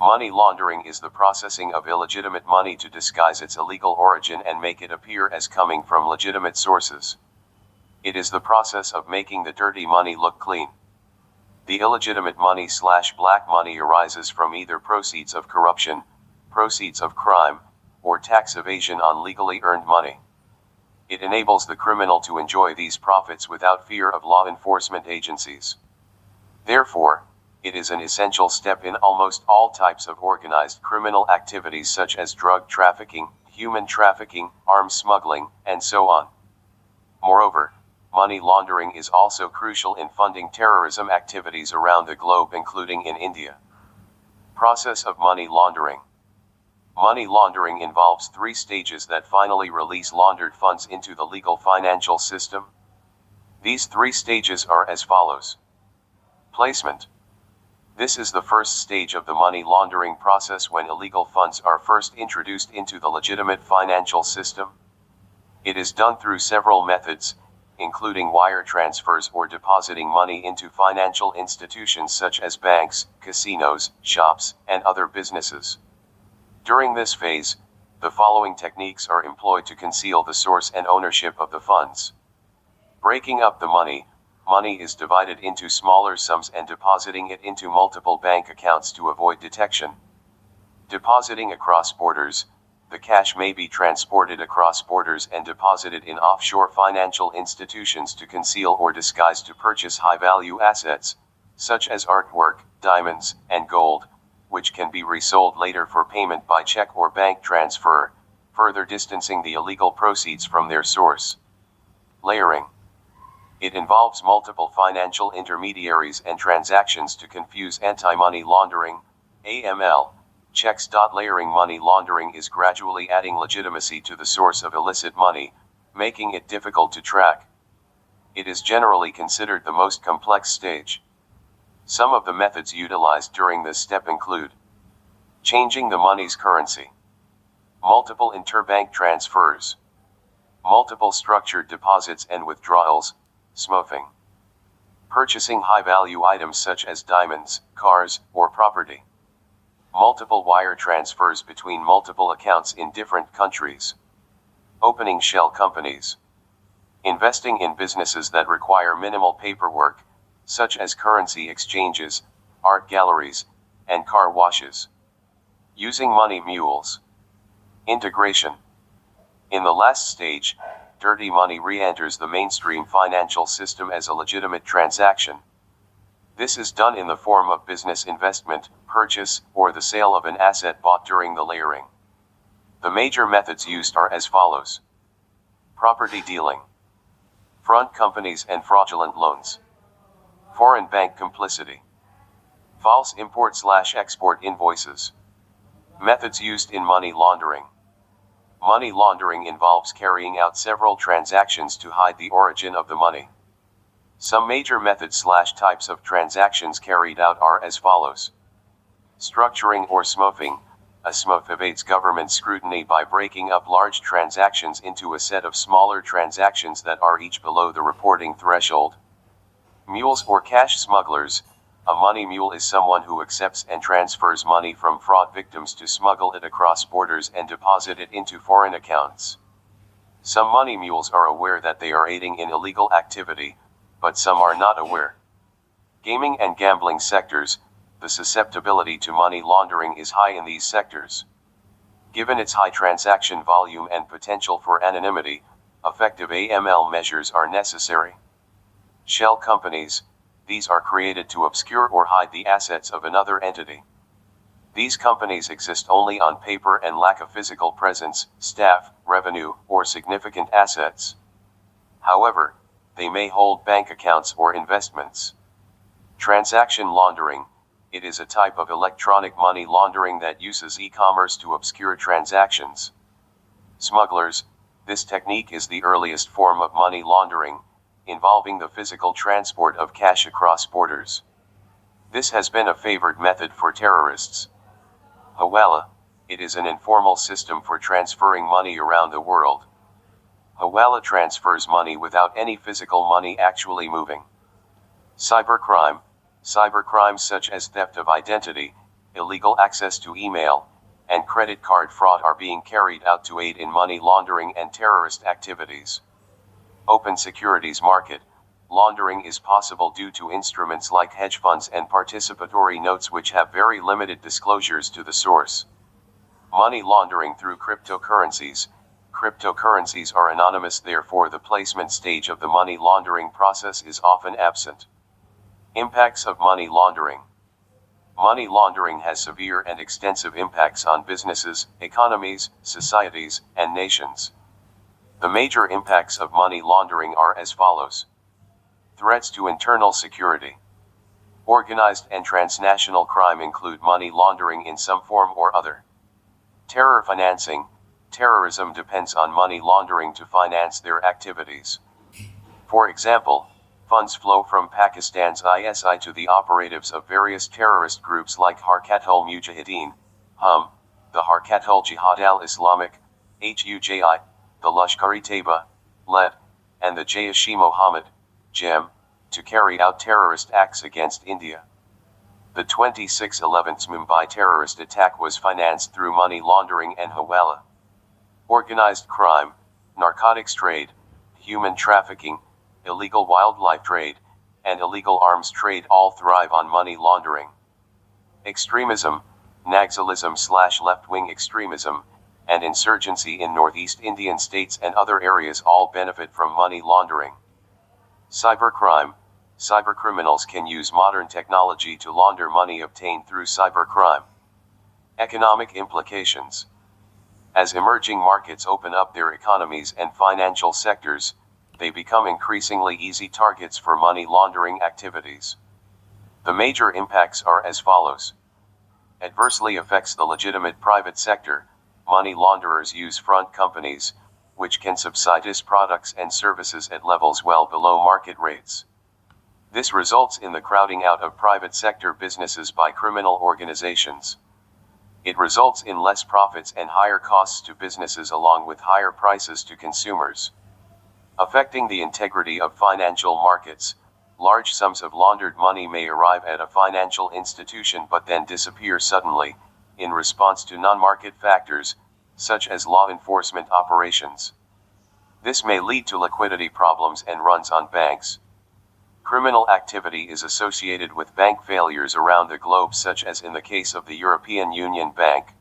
Money laundering is the processing of illegitimate money to disguise its illegal origin and make it appear as coming from legitimate sources. It is the process of making the dirty money look clean. The illegitimate money/black money arises from either proceeds of corruption, proceeds of crime, or tax evasion on legally earned money. It enables the criminal to enjoy these profits without fear of law enforcement agencies. Therefore, it is an essential step in almost all types of organized criminal activities such as drug trafficking, human trafficking, arms smuggling, and so on. Moreover, money laundering is also crucial in funding terrorism activities around the globe, including in India. Process of money laundering. Money laundering involves 3 stages that finally release laundered funds into the legal financial system. These 3 stages are as follows. Placement. This is the first stage of the money laundering process when illegal funds are first introduced into the legitimate financial system. It is done through several methods, including wire transfers or depositing money into financial institutions such as banks, casinos, shops, and other businesses. During this phase, the following techniques are employed to conceal the source and ownership of the funds. Breaking up the money. Money is divided into smaller sums and depositing it into multiple bank accounts to avoid detection. Depositing across borders. The cash may be transported across borders and deposited in offshore financial institutions to conceal or disguise to purchase high-value assets, such as artwork, diamonds, and gold, which can be resold later for payment by check or bank transfer, further distancing the illegal proceeds from their source. Layering. It involves multiple financial intermediaries and transactions to confuse anti-money laundering, AML, checks. Layering money laundering is gradually adding legitimacy to the source of illicit money, making it difficult to track. It is generally considered the most complex stage. Some of the methods utilized during this step include changing the money's currency, multiple interbank transfers, multiple structured deposits and withdrawals, smoothing, purchasing high-value items such as diamonds, cars, or property, multiple wire transfers between multiple accounts in different countries, opening shell companies, investing in businesses that require minimal paperwork, such as currency exchanges, art galleries, and car washes. Using money mules. Integration. In the last stage, dirty money re-enters the mainstream financial system as a legitimate transaction. This is done in the form of business investment, purchase, or the sale of an asset bought during the layering. The major methods used are as follows. Property dealing, front companies and fraudulent loans, foreign bank complicity, false import/export invoices. Methods used in money laundering. Money laundering involves carrying out several transactions to hide the origin of the money. Some major methods/types of transactions carried out are as follows. Structuring or smoothing. A smooth evades government scrutiny by breaking up large transactions into a set of smaller transactions that are each below the reporting threshold. Mules or cash smugglers. A money mule is someone who accepts and transfers money from fraud victims to smuggle it across borders and deposit it into foreign accounts. Some money mules are aware that they are aiding in illegal activity, but some are not aware. Gaming and gambling sectors. The susceptibility to money laundering is high in these sectors. Given its high transaction volume and potential for anonymity, effective AML measures are necessary. Shell companies. These are created to obscure or hide the assets of another entity. These companies exist only on paper and lack a physical presence, staff, revenue, or significant assets. However, they may hold bank accounts or investments. Transaction laundering. It is a type of electronic money laundering that uses e-commerce to obscure transactions. Smugglers. This technique is the earliest form of money laundering, involving the physical transport of cash across borders. This has been a favored method for terrorists. Hawala. It is an informal system for transferring money around the world. Hawala transfers money without any physical money actually moving. Cybercrime. Cybercrimes such as theft of identity, illegal access to email, and credit card fraud are being carried out to aid in money laundering and terrorist activities. Open securities market laundering is possible due to instruments like hedge funds and participatory notes which have very limited disclosures to the source. Money laundering through cryptocurrencies. Cryptocurrencies are anonymous, therefore the placement stage of the money laundering process is often absent. Impacts of money laundering. Money laundering has severe and extensive impacts on businesses, economies, societies, and nations. The major impacts of money laundering are as follows. Threats to internal security. Organized and transnational crime include money laundering in some form or other. Terror financing. Terrorism depends on money laundering to finance their activities. For example, funds flow from Pakistan's ISI to the operatives of various terrorist groups like Harkat-ul Mujahideen, HUM, the Harkat-ul Jihad al-Islamic, HUJI, the Lashkar-e-Taiba, LET, and the Jaish-e-Mohammed, JEM, to carry out terrorist acts against India. The 26/11 Mumbai terrorist attack was financed through money laundering and Hawala. Organized crime, narcotics trade, human trafficking, illegal wildlife trade, and illegal arms trade all thrive on money laundering. Extremism, Naxalism/left-wing extremism, and insurgency in northeast Indian states and other areas all benefit from money laundering. Cybercrime. Cybercriminals can use modern technology to launder money obtained through cybercrime. Economic implications. As emerging markets open up their economies and financial sectors, they become increasingly easy targets for money laundering activities. The major impacts are as follows. Adversely affects the legitimate private sector. Money launderers use front companies, which can subsidize products and services at levels well below market rates. This results in the crowding out of private sector businesses by criminal organizations. It results in less profits and higher costs to businesses along with higher prices to consumers. Affecting the integrity of financial markets, large sums of laundered money may arrive at a financial institution but then disappear suddenly, in response to non-market factors, such as law enforcement operations. This may lead to liquidity problems and runs on banks. Criminal activity is associated with bank failures around the globe, such as in the case of the European Union Bank.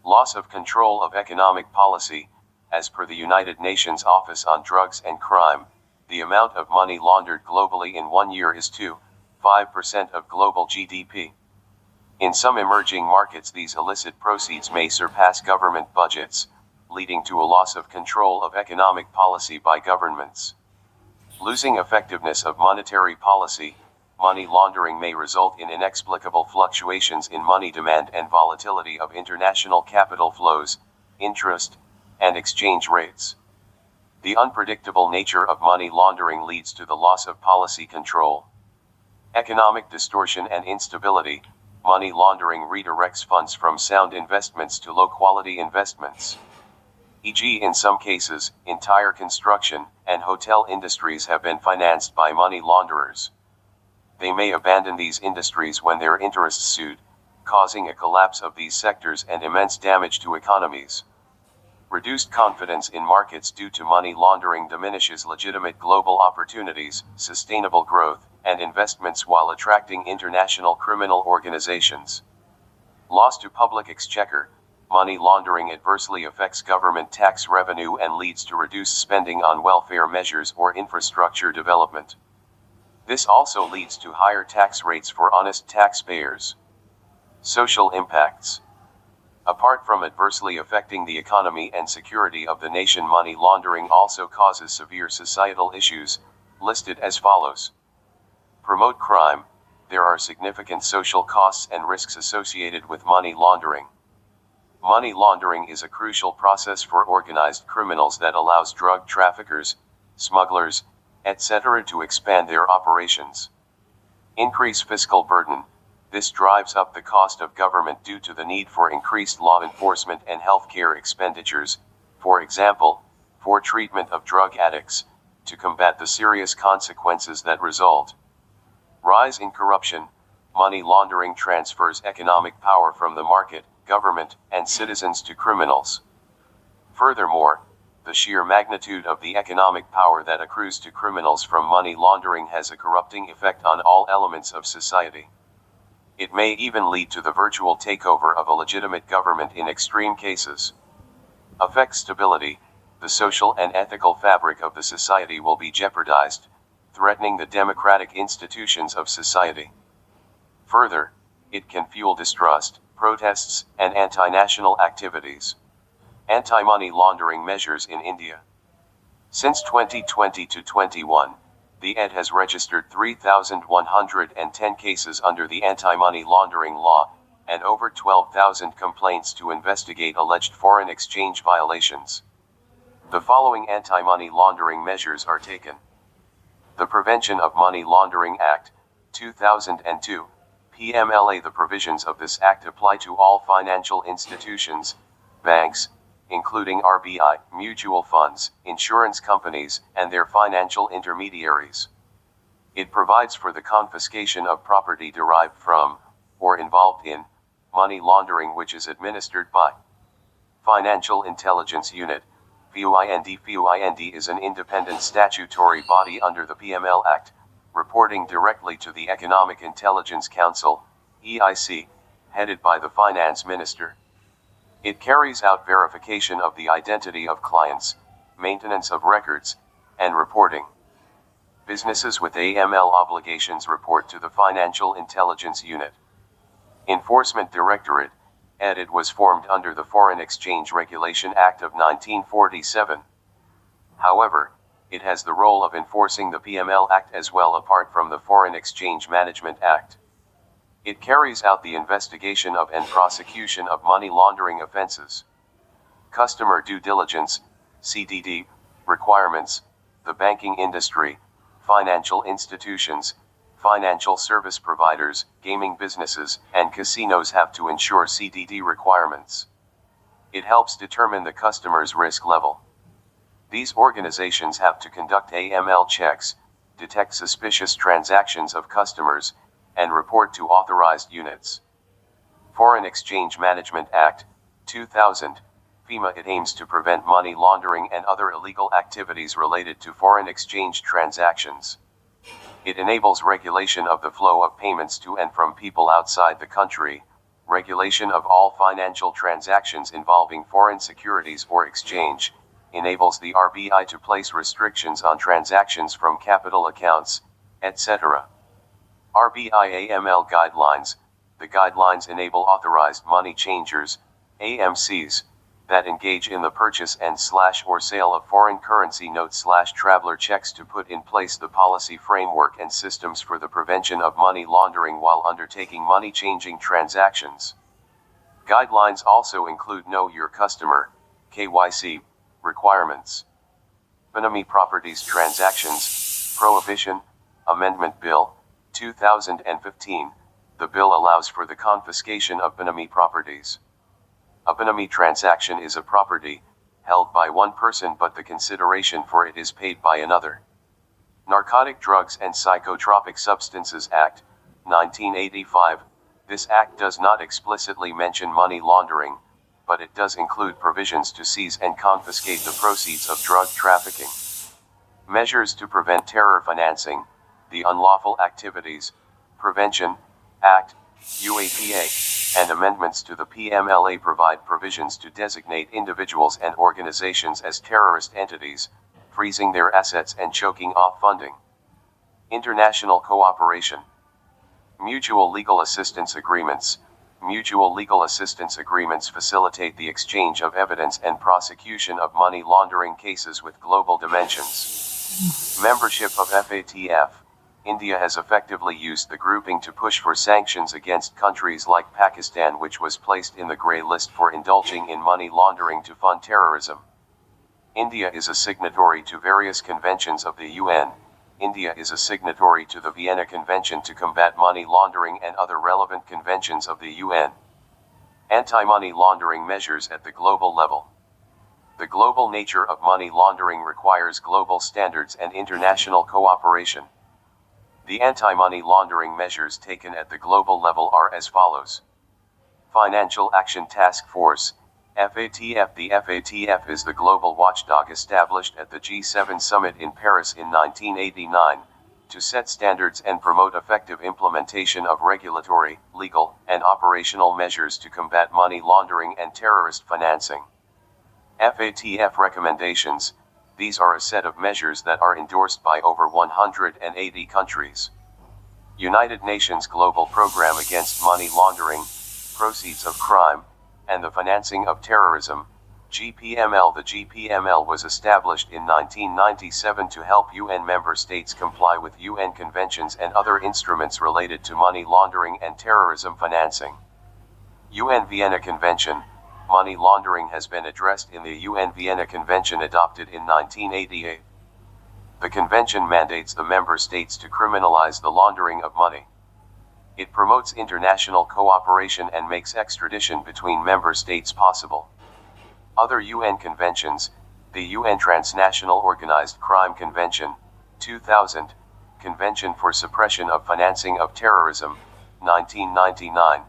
Loss of control of economic policy. As per the United Nations Office on Drugs and Crime, the amount of money laundered globally in 1 year is 2.5% of global GDP. In some emerging markets, these illicit proceeds may surpass government budgets, leading to a loss of control of economic policy by governments. Losing effectiveness of monetary policy. Money laundering may result in inexplicable fluctuations in money demand and volatility of international capital flows, interest, and exchange rates. The unpredictable nature of money laundering leads to the loss of policy control. Economic distortion and instability. Money laundering redirects funds from sound investments to low-quality investments. E.g., in some cases, entire construction and hotel industries have been financed by money launderers. They may abandon these industries when their interests suit, causing a collapse of these sectors and immense damage to economies. Reduced confidence in markets due to money laundering diminishes legitimate global opportunities, sustainable growth, and investments while attracting international criminal organizations. Loss to public exchequer. Money laundering adversely affects government tax revenue and leads to reduced spending on welfare measures or infrastructure development. This also leads to higher tax rates for honest taxpayers. Social impacts. Apart from adversely affecting the economy and security of the nation, money laundering also causes severe societal issues, listed as follows. Promote crime. There are significant social costs and risks associated with money laundering. Money laundering is a crucial process for organized criminals that allows drug traffickers, smugglers, etc. to expand their operations. Increase fiscal burden. This drives up the cost of government due to the need for increased law enforcement and healthcare expenditures, for example, for treatment of drug addicts, to combat the serious consequences that result. Rise in corruption. money laundering transfers economic power from the market, government, and citizens to criminals. Furthermore, the sheer magnitude of the economic power that accrues to criminals from money laundering has a corrupting effect on all elements of society. It may even lead to the virtual takeover of a legitimate government in extreme cases. Affects stability, the social and ethical fabric of the society will be jeopardized, threatening the democratic institutions of society. Further, it can fuel distrust, protests, and anti-national activities. Anti-money laundering measures in India. Since 2020 to 21, the ED has registered 3,110 cases under the anti-money laundering law, and over 12,000 complaints to investigate alleged foreign exchange violations. The following anti-money laundering measures are taken. The Prevention of Money Laundering Act, 2002, PMLA. The provisions of this act apply to all financial institutions, banks, including RBI, mutual funds, insurance companies, and their financial intermediaries. It provides for the confiscation of property derived from, or involved in, money laundering which is administered by Financial Intelligence Unit, FIND. FIND is an independent statutory body under the PML Act, reporting directly to the Economic Intelligence Council, EIC, headed by the Finance Minister. It carries out verification of the identity of clients, maintenance of records, and reporting. Businesses with AML obligations report to the Financial Intelligence Unit. Enforcement Directorate, ED was formed under the Foreign Exchange Regulation Act of 1947. However, it has the role of enforcing the PML Act as well apart from the Foreign Exchange Management Act. It carries out the investigation of and prosecution of money laundering offenses. Customer due diligence, CDD, requirements, the banking industry, financial institutions, financial service providers, gaming businesses, and casinos have to ensure CDD requirements. It helps determine the customer's risk level. These organizations have to conduct AML checks, detect suspicious transactions of customers, and report to authorized units. Foreign Exchange Management Act, 2000, FEMA. It aims to prevent money laundering and other illegal activities related to foreign exchange transactions. It enables regulation of the flow of payments to and from people outside the country, regulation of all financial transactions involving foreign securities or exchange, enables the RBI to place restrictions on transactions from capital accounts, etc. RBI AML Guidelines. The guidelines enable authorized money changers, AMCs, that engage in the purchase and/or sale of foreign currency notes/traveler checks to put in place the policy framework and systems for the prevention of money laundering while undertaking money changing transactions. Guidelines also include Know Your Customer, KYC, requirements. Benami Properties Transactions, Prohibition, Amendment Bill, 2015, the bill allows for the confiscation of benami properties. A benami transaction is a property, held by one person but the consideration for it is paid by another. Narcotic Drugs and Psychotropic Substances Act, 1985, this act does not explicitly mention money laundering, but it does include provisions to seize and confiscate the proceeds of drug trafficking. Measures to prevent terror financing, the Unlawful Activities Prevention Act, UAPA, and amendments to the PMLA provide provisions to designate individuals and organizations as terrorist entities, freezing their assets and choking off funding. International cooperation. Mutual legal assistance agreements. Mutual legal assistance agreements facilitate the exchange of evidence and prosecution of money laundering cases with global dimensions. Membership of FATF. India has effectively used the grouping to push for sanctions against countries like Pakistan, which was placed in the grey list for indulging in money laundering to fund terrorism. India is a signatory to various conventions of the UN. India is a signatory to the Vienna Convention to combat money laundering and other relevant conventions of the UN. Anti-money laundering measures at the global level. The global nature of money laundering requires global standards and international cooperation. The anti-money laundering measures taken at the global level are as follows. Financial Action Task Force, FATF. The FATF is the global watchdog established at the G7 summit in Paris in 1989, to set standards and promote effective implementation of regulatory, legal, and operational measures to combat money laundering and terrorist financing. FATF recommendations. These are a set of measures that are endorsed by over 180 countries. United Nations Global Program Against Money Laundering, Proceeds of Crime, and the Financing of Terrorism, GPML. The GPML was established in 1997 to help UN member states comply with UN conventions and other instruments related to money laundering and terrorism financing. UN Vienna Convention. Money laundering has been addressed in the UN Vienna Convention adopted in 1988. The convention mandates the member states to criminalize the laundering of money. It promotes international cooperation and makes extradition between member states possible. Other UN conventions: the UN Transnational Organized Crime Convention, 2000, Convention for Suppression of Financing of Terrorism, 1999,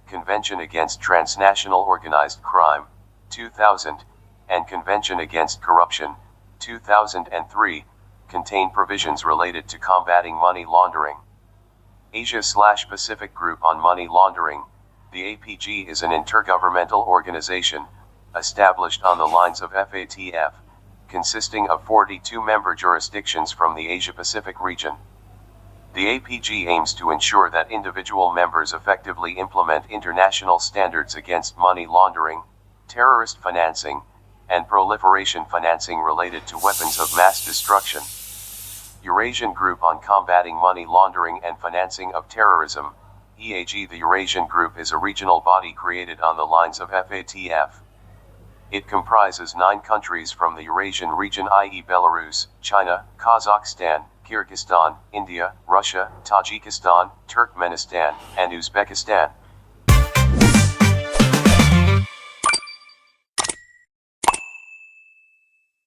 Convention Against Transnational Organized Crime, 2000, and Convention Against Corruption, 2003, contain provisions related to combating money laundering. Asia/Pacific Group on Money Laundering. The APG is an intergovernmental organization, established on the lines of FATF, consisting of 42 member jurisdictions from the Asia-Pacific region. The APG aims to ensure that individual members effectively implement international standards against money laundering, terrorist financing, and proliferation financing related to weapons of mass destruction. Eurasian Group on Combating Money Laundering and Financing of Terrorism, EAG. The Eurasian Group is a regional body created on the lines of FATF. It comprises 9 countries from the Eurasian region, i.e. Belarus, China, Kazakhstan, Kyrgyzstan, India, Russia, Tajikistan, Turkmenistan, and Uzbekistan.